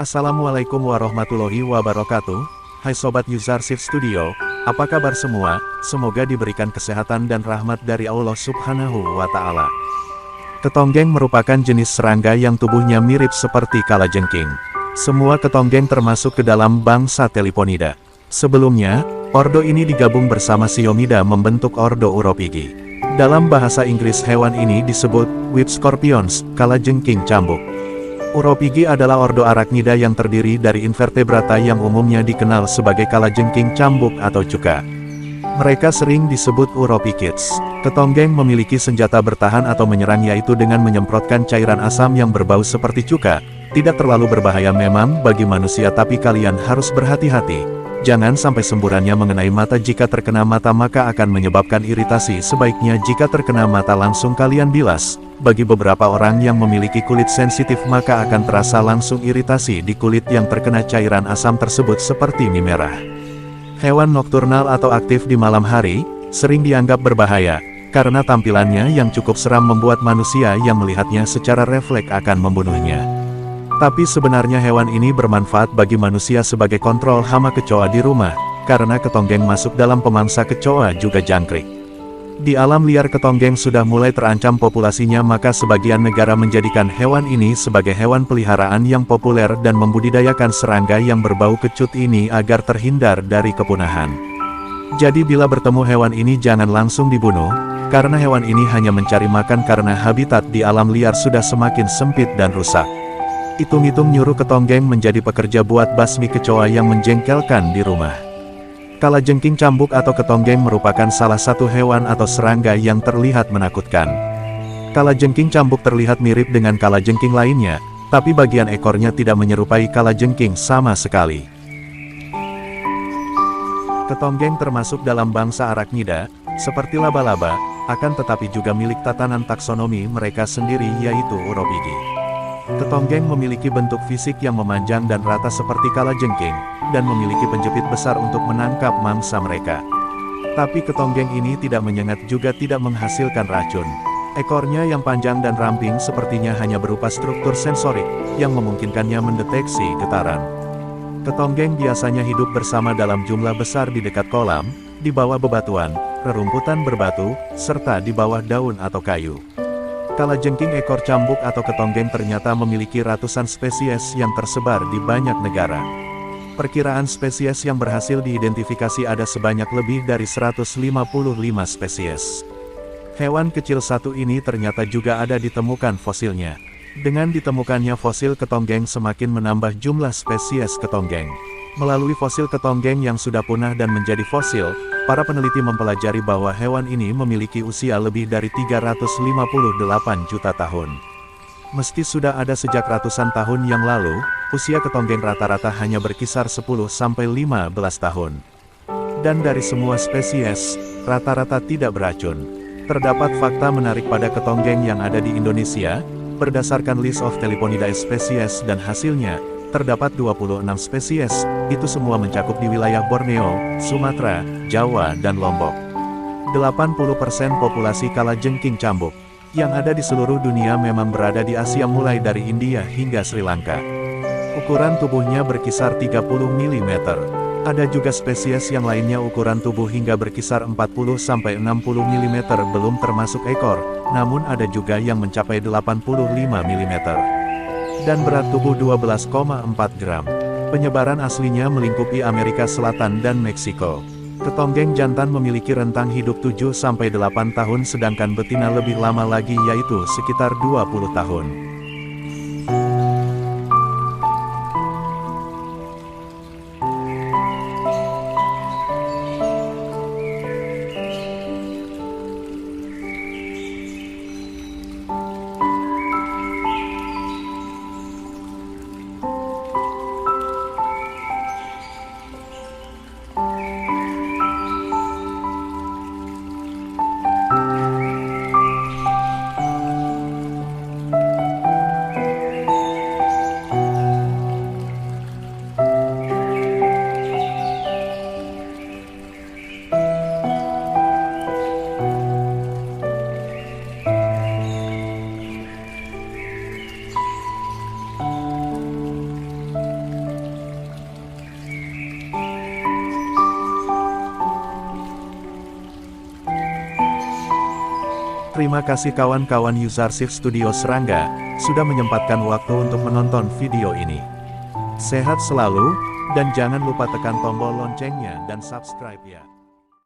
Assalamualaikum warahmatullahi wabarakatuh. Hai Sobat Yuzarsif Studio, apa kabar semua? Semoga diberikan kesehatan dan rahmat dari Allah Subhanahu wa Ta'ala. Ketonggeng merupakan jenis serangga yang tubuhnya mirip seperti kalajengking. Semua ketonggeng termasuk ke dalam bangsa Teleponida. Sebelumnya, ordo ini digabung bersama Siomida membentuk ordo Uropigi. Dalam bahasa Inggris hewan ini disebut Whip Scorpions, kalajengking cambuk. Uropigi adalah ordo arachnida yang terdiri dari invertebrata yang umumnya dikenal sebagai kalajengking cambuk atau cuka. Mereka sering disebut uropikids. Ketonggeng memiliki senjata bertahan atau menyerang yaitu dengan menyemprotkan cairan asam yang berbau seperti cuka. Tidak terlalu berbahaya memang bagi manusia tapi kalian harus berhati-hati. Jangan sampai semburannya mengenai mata. Jika terkena mata maka akan menyebabkan iritasi. Sebaiknya jika terkena mata langsung kalian bilas. Bagi beberapa orang yang memiliki kulit sensitif maka akan terasa langsung iritasi di kulit yang terkena cairan asam tersebut seperti mie merah. Hewan nokturnal atau aktif di malam hari, sering dianggap berbahaya, karena tampilannya yang cukup seram membuat manusia yang melihatnya secara refleks akan membunuhnya. Tapi sebenarnya hewan ini bermanfaat bagi manusia sebagai kontrol hama kecoa di rumah, karena ketonggeng masuk dalam pemangsa kecoa juga jangkrik. Di alam liar ketonggeng sudah mulai terancam populasinya maka sebagian negara menjadikan hewan ini sebagai hewan peliharaan yang populer dan membudidayakan serangga yang berbau kecut ini agar terhindar dari kepunahan. Jadi bila bertemu hewan ini jangan langsung dibunuh, karena hewan ini hanya mencari makan karena habitat di alam liar sudah semakin sempit dan rusak. Hitung-hitung nyuruh ketonggeng menjadi pekerja buat basmi kecoa yang menjengkelkan di rumah. Kalajengking cambuk atau ketonggeng merupakan salah satu hewan atau serangga yang terlihat menakutkan. Kalajengking cambuk terlihat mirip dengan kalajengking lainnya, tapi bagian ekornya tidak menyerupai kalajengking sama sekali. Ketonggeng termasuk dalam bangsa arachnida, seperti laba-laba, akan tetapi juga milik tatanan taksonomi mereka sendiri yaitu Uropigi. Ketonggeng memiliki bentuk fisik yang memanjang dan rata seperti kalajengking, dan memiliki penjepit besar untuk menangkap mangsa mereka. Tapi ketonggeng ini tidak menyengat juga tidak menghasilkan racun. Ekornya yang panjang dan ramping sepertinya hanya berupa struktur sensorik, yang memungkinkannya mendeteksi getaran. Ketonggeng biasanya hidup bersama dalam jumlah besar di dekat kolam, di bawah bebatuan, rerumputan berbatu, serta di bawah daun atau kayu. Kalajengking ekor cambuk atau ketonggeng ternyata memiliki ratusan spesies yang tersebar di banyak negara. Perkiraan spesies yang berhasil diidentifikasi ada sebanyak lebih dari 155 spesies. Hewan kecil satu ini ternyata juga ada ditemukan fosilnya. Dengan ditemukannya fosil ketonggeng semakin menambah jumlah spesies ketonggeng. Melalui fosil ketonggeng yang sudah punah dan menjadi fosil, para peneliti mempelajari bahwa hewan ini memiliki usia lebih dari 358 juta tahun. Meski sudah ada sejak ratusan tahun yang lalu, usia ketonggeng rata-rata hanya berkisar 10-15 tahun. Dan dari semua spesies, rata-rata tidak beracun. Terdapat fakta menarik pada ketonggeng yang ada di Indonesia, berdasarkan List of Teleponida Species dan hasilnya, terdapat 26 spesies, itu semua mencakup di wilayah Borneo, Sumatera, Jawa dan Lombok. 80% populasi kalajengking cambuk yang ada di seluruh dunia memang berada di Asia mulai dari India hingga Sri Lanka. Ukuran tubuhnya berkisar 30 mm. Ada juga spesies yang lainnya ukuran tubuh hingga berkisar 40-60 mm belum termasuk ekor, namun ada juga yang mencapai 85 mm. Dan berat tubuh 12,4 gram. Penyebaran aslinya melingkupi Amerika Selatan dan Meksiko. Ketonggeng jantan memiliki rentang hidup 7-8 tahun sedangkan betina lebih lama lagi yaitu sekitar 20 tahun. Terima kasih kawan-kawan Usershift Studio Serangga, sudah menyempatkan waktu untuk menonton video ini. Sehat selalu, dan jangan lupa tekan tombol loncengnya dan subscribe ya.